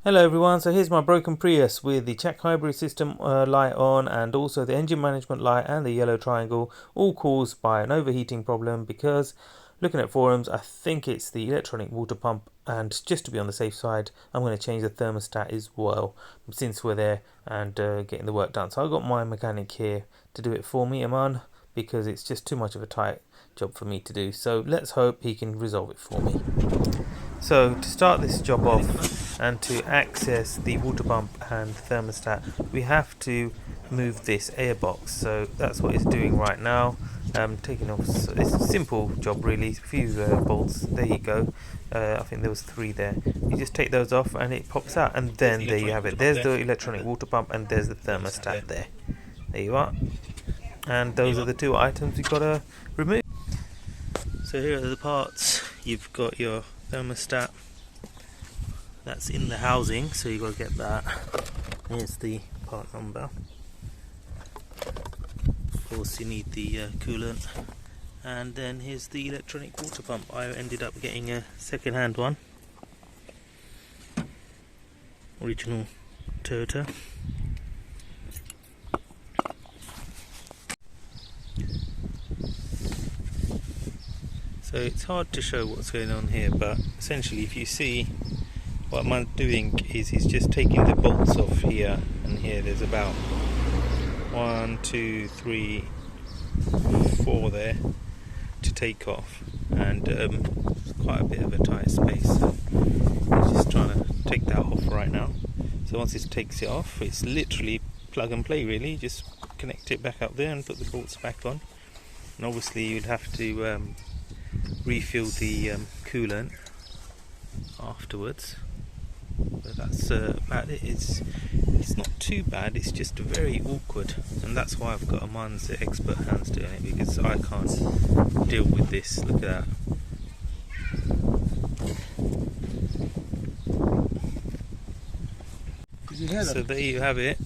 Hello everyone, so here's my broken Prius with the check hybrid system light on and also the engine management light and the yellow triangle, all caused by an overheating problem because looking at forums I think it's the electronic water pump, and just to be on the safe side I'm going to change the thermostat as well since we're there and getting the work done. So I got my mechanic here to do it for me, Aman, because it's just too much of a tight job for me to do, so let's hope he can resolve it for me. So to start this job off and to access the water pump and thermostat, we have to move this air box. So that's what it's doing right now. Taking off, so it's a simple job really, a few bolts, there you go. I think there was 3 there. You just take those off and it pops out, and then there you have it. There's the electronic water pump and there's the thermostat there. There you are. And those are the 2 items you've got to remove. So here are the parts. You've got your thermostat, that's in the housing, so you've got to get that. Here's the part number. Of course you need the coolant, and then here's the electronic water pump. I ended up getting a second-hand one, original Toyota. So it's hard to show what's going on here, but essentially if you see what I'm doing is he's just taking the bolts off here and here. There's about 1, 2, 3, 4 there to take off, and it's quite a bit of a tight space, so he's just trying to take that off right now. So once it takes it off, it's literally plug and play really, just connect it back up there and put the bolts back on. And obviously you'd have to refill the coolant afterwards, but that's about it. It's not too bad, it's just very awkward, and that's why I've got Aman's expert hands doing it, because I can't deal with this. Look at that. So there you have it.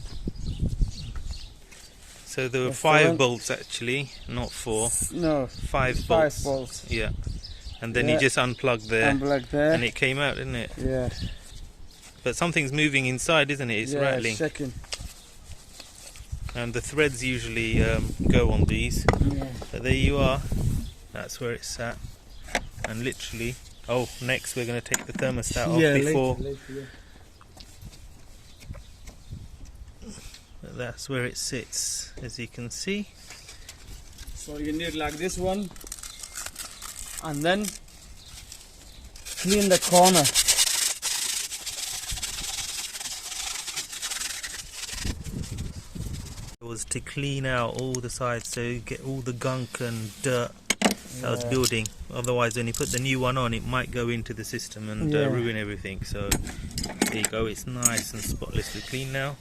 So there were 5 bolts actually, not 4. No, 5 bolts. 5 bolts. Yeah. And then you just unplugged there, and it came out, didn't it? Yeah. But something's moving inside, isn't it? It's rattling. It's shaking. And the threads usually go on these. Yeah. But there you are. That's where it's sat. And literally, next we're going to take the thermostat off before. Later, yeah. But that's where it sits, as you can see. So you need like this one, and then clean the corner. It was to clean out all the sides, so you get all the gunk and dirt that was building. Otherwise, when you put the new one on, it might go into the system and ruin everything. So there you go, it's nice and spotlessly clean now.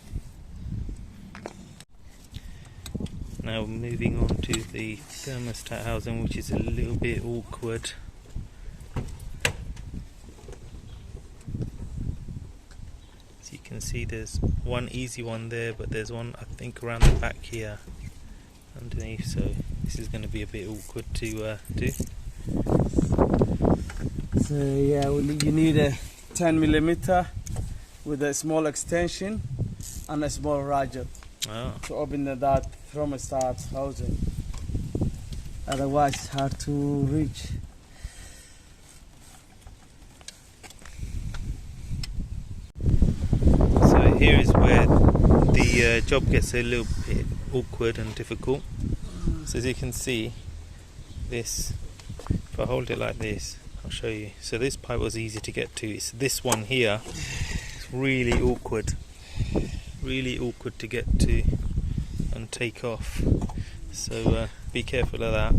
Now moving on to the thermostat housing, which is a little bit awkward. As you can see, there's one easy one there, but there's one I think around the back here underneath, so this is going to be a bit awkward to do. So yeah, you need a 10mm with a small extension and a small ratchet to open that thermostat housing. Otherwise it's hard to reach. So here is where the job gets a little bit awkward and difficult. So as you can see, this, if I hold it like this, I'll show you. So this pipe was easy to get to. It's this one here. It's really awkward to get to and take off. So be careful of that.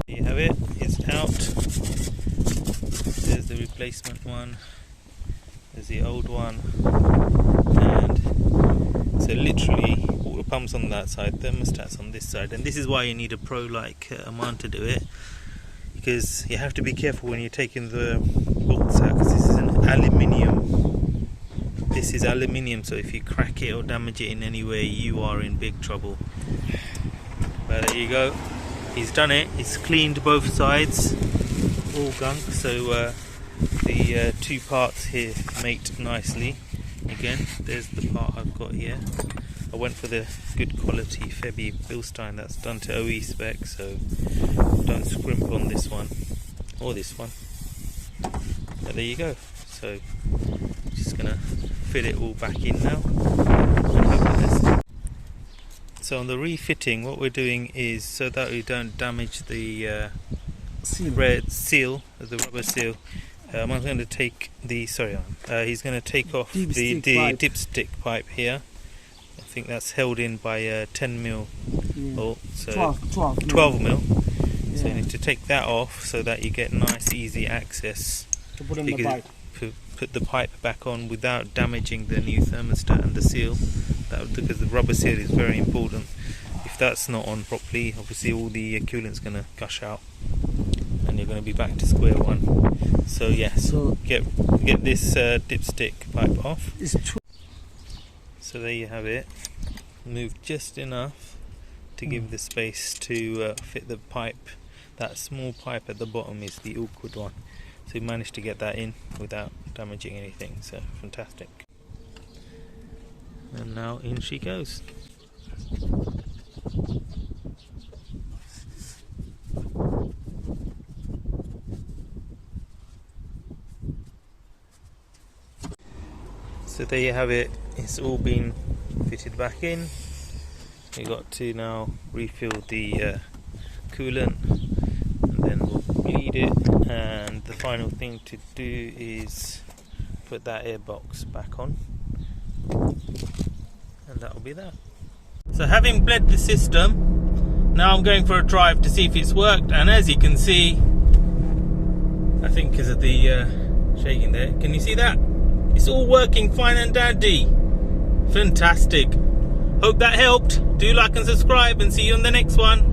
There you have it. It's out. There's the replacement one. There's the old one. And so literally water pumps on that side, thermostats on this side, and this is why you need a pro like Aman to do it, because you have to be careful when you're taking the bolts out, because this is an aluminium. This is aluminium, so if you crack it or damage it in any way, you are in big trouble. But there you go. He's done it. He's cleaned both sides, all gunk. So The two parts here mate nicely. Again, there's the part I've got here. I went for the good quality Febi Bilstein that's done to OE spec, so don't scrimp on this one or this one. But there you go. So just gonna fit it all back in now. So on the refitting, what we're doing is so that we don't damage the red seal, the rubber seal. I'm going to take the he's going to take off the dipstick pipe here. I think that's held in by a 10mm bolt, so 12mm. Yeah. So you need to take that off so that you get nice easy access to put in the pipe. Put the pipe back on without damaging the new thermostat and the seal. Because the rubber seal is very important. If that's not on properly, obviously all the coolant's going to gush out, and you're going to be back to square one. So yeah, so get this dipstick pipe off. So there you have it. Move just enough to give the space to fit the pipe. That small pipe at the bottom is the awkward one. So you managed to get that in without damaging anything. So fantastic. And now in she goes. So there you have it. It's all been fitted back in. We got to now refill the coolant, and then we'll bleed it. And the final thing to do is put that air box back on, and that'll be that. So having bled the system, now I'm going for a drive to see if it's worked. And as you can see, I think because of the shaking there, can you see that? It's all working fine and dandy. Fantastic. Hope that helped. Do like and subscribe, and see you on the next one.